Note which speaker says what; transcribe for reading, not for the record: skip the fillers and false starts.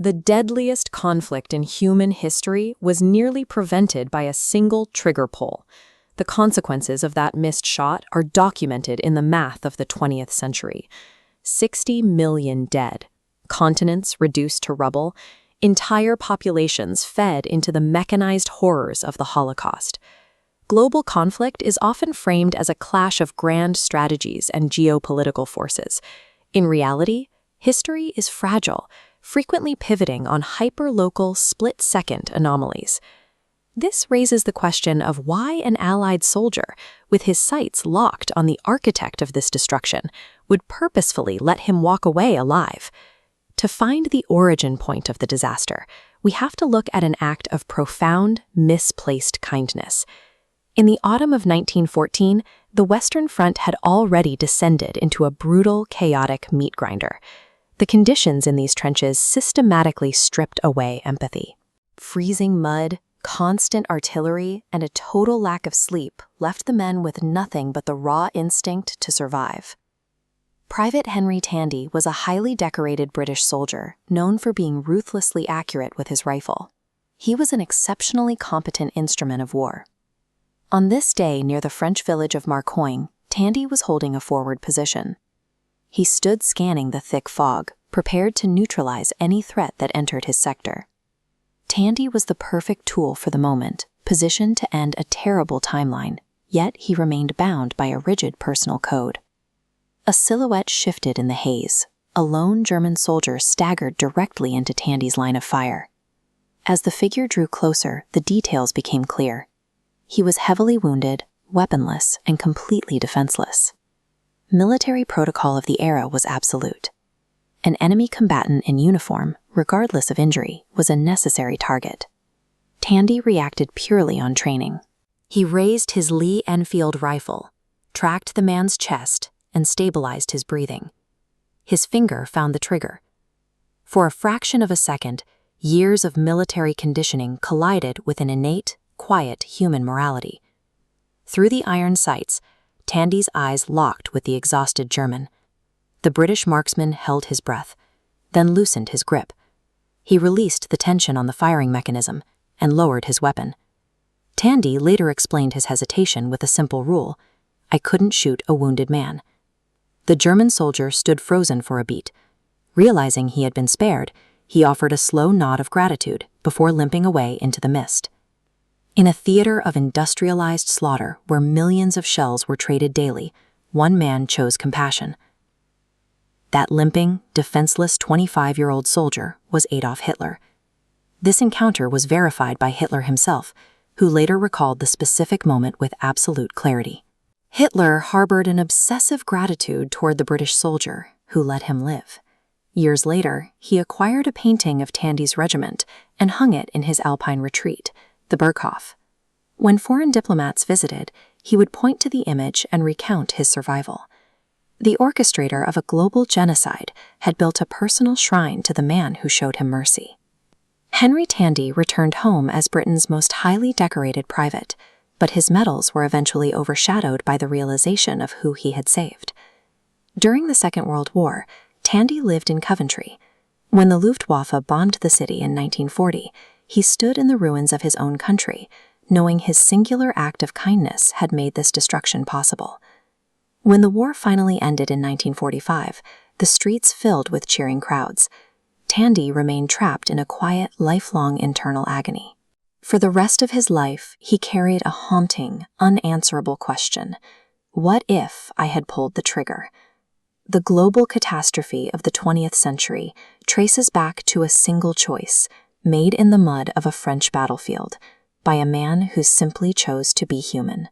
Speaker 1: The deadliest conflict in human history was nearly prevented by a single trigger pull. The consequences of that missed shot are documented in the math of the 20th century. 60 million dead, continents reduced to rubble, entire populations fed into the mechanized horrors of the Holocaust. Global conflict is often framed as a clash of grand strategies and geopolitical forces. In reality, history is fragile, frequently pivoting on hyper-local, split-second anomalies. This raises the question of why an Allied soldier, with his sights locked on the architect of this destruction, would purposefully let him walk away alive. To find the origin point of the disaster, we have to look at an act of profound, misplaced kindness. In the autumn of 1914, the Western Front had already descended into a brutal, chaotic meat grinder. The conditions in these trenches systematically stripped away empathy. Freezing mud, constant artillery, and a total lack of sleep left the men with nothing but the raw instinct to survive. Private Henry Tandy was a highly decorated British soldier, known for being ruthlessly accurate with his rifle. He was an exceptionally competent instrument of war. On this day near the French village of Marcoing, Tandy was holding a forward position. He stood scanning the thick fog, prepared to neutralize any threat that entered his sector. Tandy was the perfect tool for the moment, positioned to end a terrible timeline, yet he remained bound by a rigid personal code. A silhouette shifted in the haze. A lone German soldier staggered directly into Tandy's line of fire. As the figure drew closer, the details became clear. He was heavily wounded, weaponless, and completely defenseless. Military protocol of the era was absolute. An enemy combatant in uniform, regardless of injury, was a necessary target. Tandy reacted purely on training. He raised his Lee Enfield rifle, tracked the man's chest, and stabilized his breathing. His finger found the trigger. For a fraction of a second, years of military conditioning collided with an innate, quiet human morality. Through the iron sights, Tandy's eyes locked with the exhausted German. The British marksman held his breath, then loosened his grip. He released the tension on the firing mechanism and lowered his weapon. Tandy later explained his hesitation with a simple rule: I couldn't shoot a wounded man. The German soldier stood frozen for a beat. Realizing he had been spared, he offered a slow nod of gratitude before limping away into the mist. In a theater of industrialized slaughter where millions of shells were traded daily, one man chose compassion. That limping, defenseless 25-year-old soldier was Adolf Hitler. This encounter was verified by Hitler himself, who later recalled the specific moment with absolute clarity. Hitler harbored an obsessive gratitude toward the British soldier who let him live. Years later, he acquired a painting of Tandy's regiment and hung it in his Alpine retreat, the Berghof. When foreign diplomats visited, he would point to the image and recount his survival. The orchestrator of a global genocide had built a personal shrine to the man who showed him mercy. Henry Tandy returned home as Britain's most highly decorated private, but his medals were eventually overshadowed by the realization of who he had saved. During the Second World War, Tandy lived in Coventry. When the Luftwaffe bombed the city in 1940, he stood in the ruins of his own country, knowing his singular act of kindness had made this destruction possible. When the war finally ended in 1945, the streets filled with cheering crowds. Tandy remained trapped in a quiet, lifelong internal agony. For the rest of his life, he carried a haunting, unanswerable question: what if I had pulled the trigger? The global catastrophe of the 20th century traces back to a single choice, made in the mud of a French battlefield, by a man who simply chose to be human.